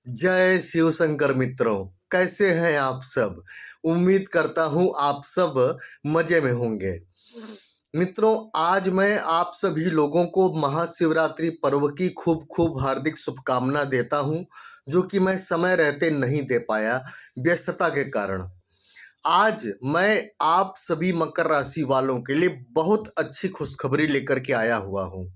जय शिव शंकर मित्रों। कैसे हैं आप सब। उम्मीद करता हूं आप सब मजे में होंगे। मित्रों, आज मैं आप सभी लोगों को महाशिवरात्रि पर्व की खूब खूब हार्दिक शुभकामना देता हूं, जो कि मैं समय रहते नहीं दे पाया व्यस्तता के कारण। आज मैं आप सभी मकर राशि वालों के लिए बहुत अच्छी खुशखबरी लेकर के आया हुआ हूं,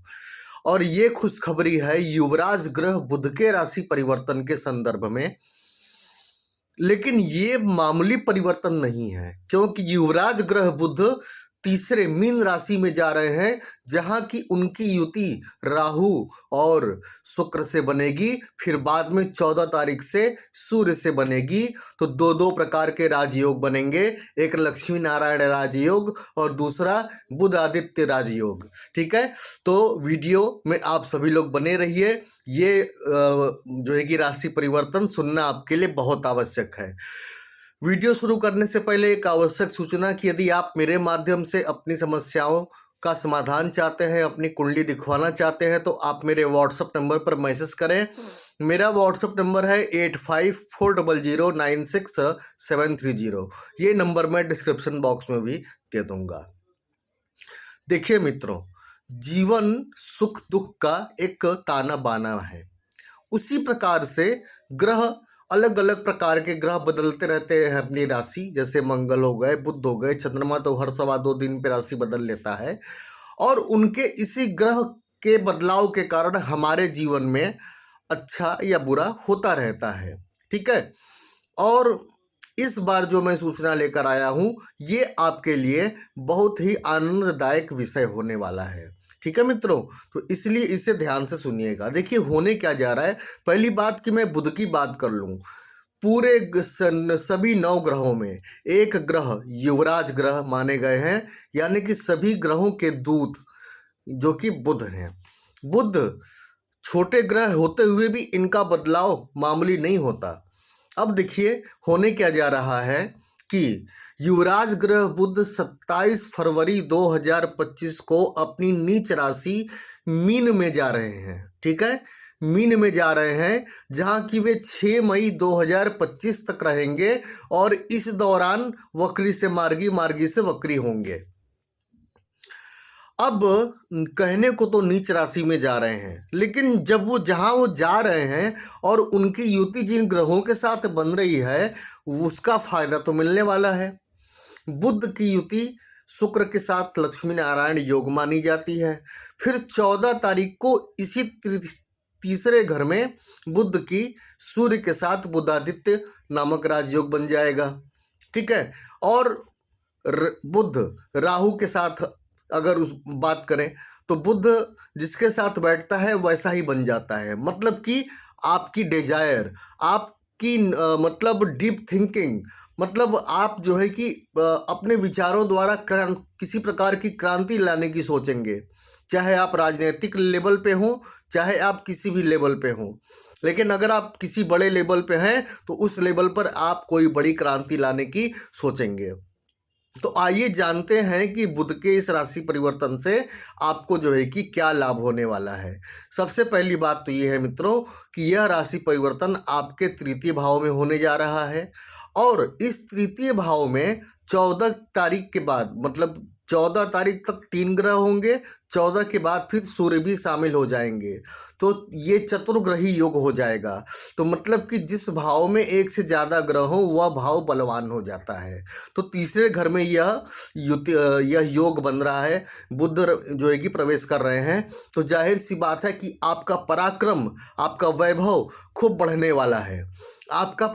और ये खुशखबरी है युवराज ग्रह बुध के राशि परिवर्तन के संदर्भ में। लेकिन ये मामूली परिवर्तन नहीं है, क्योंकि युवराज ग्रह बुध तीसरे मीन राशि में जा रहे हैं, जहां की उनकी युति राहु और शुक्र से बनेगी। फिर बाद में 14 तारीख से सूर्य से बनेगी। तो दो दो प्रकार के राजयोग बनेंगे, एक लक्ष्मी नारायण राजयोग और दूसरा बुध आदित्य राजयोग। ठीक है, तो वीडियो में आप सभी लोग बने रहिए। ये जो है कि राशि परिवर्तन सुनना आपके लिए बहुत आवश्यक है। वीडियो शुरू करने से पहले एक आवश्यक सूचना कि यदि आप मेरे माध्यम से अपनी समस्याओं का समाधान चाहते हैं, अपनी कुंडली दिखवाना चाहते हैं, तो आप मेरे व्हाट्सएप नंबर पर मैसेज करें। मेरा व्हाट्सएप नंबर है 8540096730। ये नंबर मैं डिस्क्रिप्शन बॉक्स में भी दे दूंगा। देखिए मित्रों, जीवन सुख दुख का एक ताना बाना है। उसी प्रकार से ग्रह, अलग अलग प्रकार के ग्रह बदलते रहते हैं अपनी राशि। जैसे मंगल हो गए, बुध हो गए, चंद्रमा तो हर सवा 2 दिन पे राशि बदल लेता है। और उनके इसी ग्रह के बदलाव के कारण हमारे जीवन में अच्छा या बुरा होता रहता है। ठीक है, और इस बार जो मैं सूचना लेकर आया हूं, ये आपके लिए बहुत ही आनंददायक विषय होने वाला है। ठीक है मित्रों, तो इसलिए इसे ध्यान से सुनिएगा। देखिए होने क्या जा रहा है। पहली बात कि मैं बुध की बात कर लूं। पूरे सभी 9 ग्रहों में एक ग्रह युवराज ग्रह माने गए हैं, यानी कि सभी ग्रहों के दूत जो कि बुध हैं। बुध छोटे ग्रह होते हुए भी इनका बदलाव मामूली नहीं होता। अब देखिए होने क्या जा रहा है कि युवराज ग्रह बुध 27 फरवरी 2025 को अपनी नीच राशि मीन में जा रहे हैं। ठीक है, मीन में जा रहे हैं, जहां कि वे 6 मई 2025 तक रहेंगे और इस दौरान वक्री से मार्गी, मार्गी से वक्री होंगे। अब कहने को तो नीच राशि में जा रहे हैं, लेकिन जब वो जहां वो जा रहे हैं और उनकी युति जिन ग्रहों के साथ बन रही है, उसका फायदा तो मिलने वाला है। बुध की युति शुक्र के साथ लक्ष्मी नारायण योग मानी जाती है। फिर 14 तारीख को इसी तीसरे घर में बुध की सूर्य के साथ बुधादित्य नामक राजयोग बन जाएगा। ठीक है, और बुध राहु के साथ अगर उस बात करें तो बुध जिसके साथ बैठता है वैसा ही बन जाता है। मतलब कि आपकी डिजायर, आपकी मतलब डीप थिंकिंग, मतलब आप जो है कि अपने विचारों द्वारा किसी प्रकार की क्रांति लाने की सोचेंगे। चाहे आप राजनीतिक लेवल पे हो, चाहे आप किसी भी लेवल पे हो, लेकिन अगर आप किसी बड़े लेवल पे हैं तो उस लेवल पर आप कोई बड़ी क्रांति लाने की सोचेंगे। तो आइए जानते हैं कि बुध के इस राशि परिवर्तन से आपको जो है कि क्या लाभ होने वाला है। सबसे पहली बात तो ये है मित्रों कि यह राशि परिवर्तन आपके तृतीय भाव में होने जा रहा है, और इस तृतीय भाव में 14 तारीख के बाद, मतलब 14 तारीख तक 3 ग्रह होंगे, 14 के बाद फिर सूर्य भी शामिल हो जाएंगे। तो ये चतुर्ग्रही योग हो जाएगा। तो मतलब कि जिस भाव में एक से ज़्यादा ग्रह हो वह भाव बलवान हो जाता है। तो तीसरे घर में यह योग बन रहा है, बुध जो है कि प्रवेश कर रहे हैं। तो जाहिर सी बात है कि आपका पराक्रम, आपका वैभव खूब बढ़ने वाला है। आपका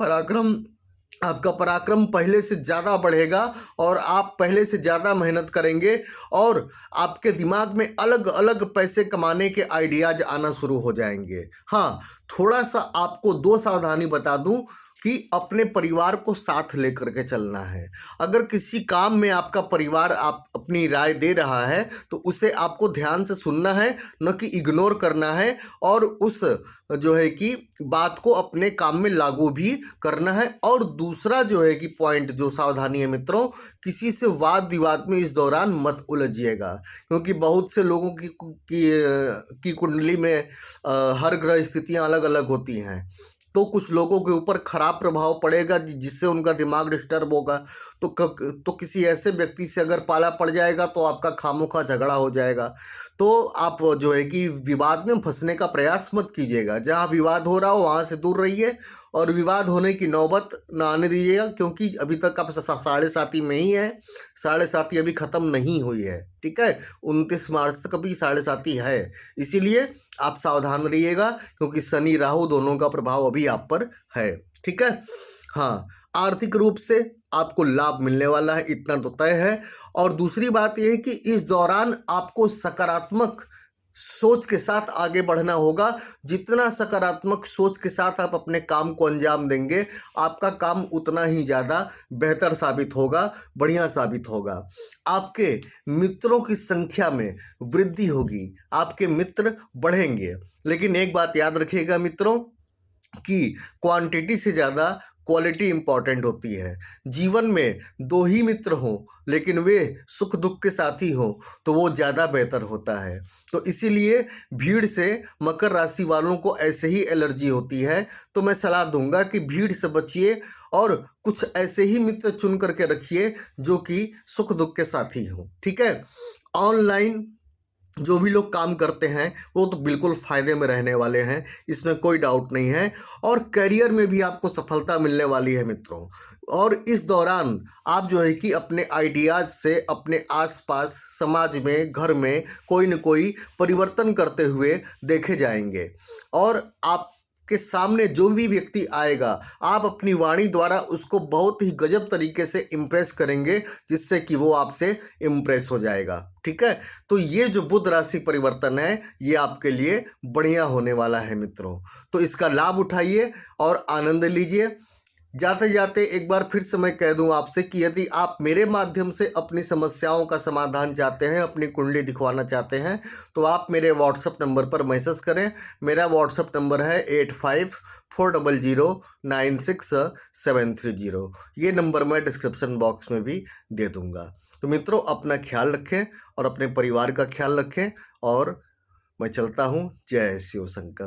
पराक्रम पहले से ज़्यादा बढ़ेगा और आप पहले से ज़्यादा मेहनत करेंगे, और आपके दिमाग में अलग अलग पैसे कमाने के आइडियाज आना शुरू हो जाएंगे। हाँ, थोड़ा सा आपको 2 सावधानी बता दूं कि अपने परिवार को साथ लेकर के चलना है। अगर किसी काम में आपका परिवार आप अपनी राय दे रहा है तो उसे आपको ध्यान से सुनना है, न कि इग्नोर करना है, और उस जो है कि बात को अपने काम में लागू भी करना है। और दूसरा जो है कि पॉइंट, जो सावधानी है मित्रों, किसी से वाद विवाद में इस दौरान मत उलझिएगा, क्योंकि बहुत से लोगों की कुंडली में हर ग्रह स्थितियां अलग अलग होती हैं। तो कुछ लोगों के ऊपर खराब प्रभाव पड़ेगा जिससे उनका दिमाग डिस्टर्ब होगा। तो किसी ऐसे व्यक्ति से अगर पाला पड़ जाएगा तो आपका खामोखा झगड़ा हो जाएगा। तो आप जो है कि विवाद में फंसने का प्रयास मत कीजिएगा। जहाँ विवाद हो रहा हो वहाँ से दूर रहिए और विवाद होने की नौबत ना आने दीजिएगा, क्योंकि अभी तक आप 7.5 में ही है। 7.5 अभी ख़त्म नहीं हुई है, ठीक है। 29 मार्च तक अभी 7.5 है। इसीलिए आप सावधान रहिएगा, क्योंकि शनि राहु दोनों का प्रभाव अभी आप पर है, ठीक है। हाँ, आर्थिक रूप से आपको लाभ मिलने वाला है, इतना तो तय है। और दूसरी बात यह है कि इस दौरान आपको सकारात्मक सोच के साथ आगे बढ़ना होगा। जितना सकारात्मक सोच के साथ आप अपने काम को अंजाम देंगे, आपका काम उतना ही ज़्यादा बेहतर साबित होगा, बढ़िया साबित होगा। आपके मित्रों की संख्या में वृद्धि होगी, आपके मित्र बढ़ेंगे। लेकिन एक बात याद रखिएगा मित्रों, कि क्वांटिटी से ज़्यादा क्वालिटी इंपॉर्टेंट होती है। जीवन में 2 ही मित्र हों, लेकिन वे सुख दुख के साथी हों, तो वो ज़्यादा बेहतर होता है। तो इसीलिए भीड़ से मकर राशि वालों को ऐसे ही एलर्जी होती है। तो मैं सलाह दूंगा कि भीड़ से बचिए और कुछ ऐसे ही मित्र चुन करके रखिए जो कि सुख दुख के साथी हों, ठीक है। ऑनलाइन जो भी लोग काम करते हैं वो तो बिल्कुल फ़ायदे में रहने वाले हैं, इसमें कोई डाउट नहीं है। और करियर में भी आपको सफलता मिलने वाली है मित्रों। और इस दौरान आप जो है कि अपने आइडियाज़ से अपने आसपास समाज में, घर में कोई न कोई परिवर्तन करते हुए देखे जाएंगे। और आप के सामने जो भी व्यक्ति आएगा, आप अपनी वाणी द्वारा उसको बहुत ही गजब तरीके से इम्प्रेस करेंगे, जिससे कि वो आपसे इम्प्रेस हो जाएगा, ठीक है। तो ये जो बुध राशि परिवर्तन है, ये आपके लिए बढ़िया होने वाला है मित्रों। तो इसका लाभ उठाइए और आनंद लीजिए। जाते जाते एक बार फिर से मैं कह दूं आपसे कि यदि आप मेरे माध्यम से अपनी समस्याओं का समाधान चाहते हैं, अपनी कुंडली दिखवाना चाहते हैं, तो आप मेरे व्हाट्सएप नंबर पर मैसेज करें। मेरा व्हाट्सएप नंबर है 8540096730। ये नंबर मैं डिस्क्रिप्शन बॉक्स में भी दे दूंगा। तो मित्रों, अपना ख्याल रखें और अपने परिवार का ख्याल रखें। और मैं चलता हूँ। जय शिव शंकर।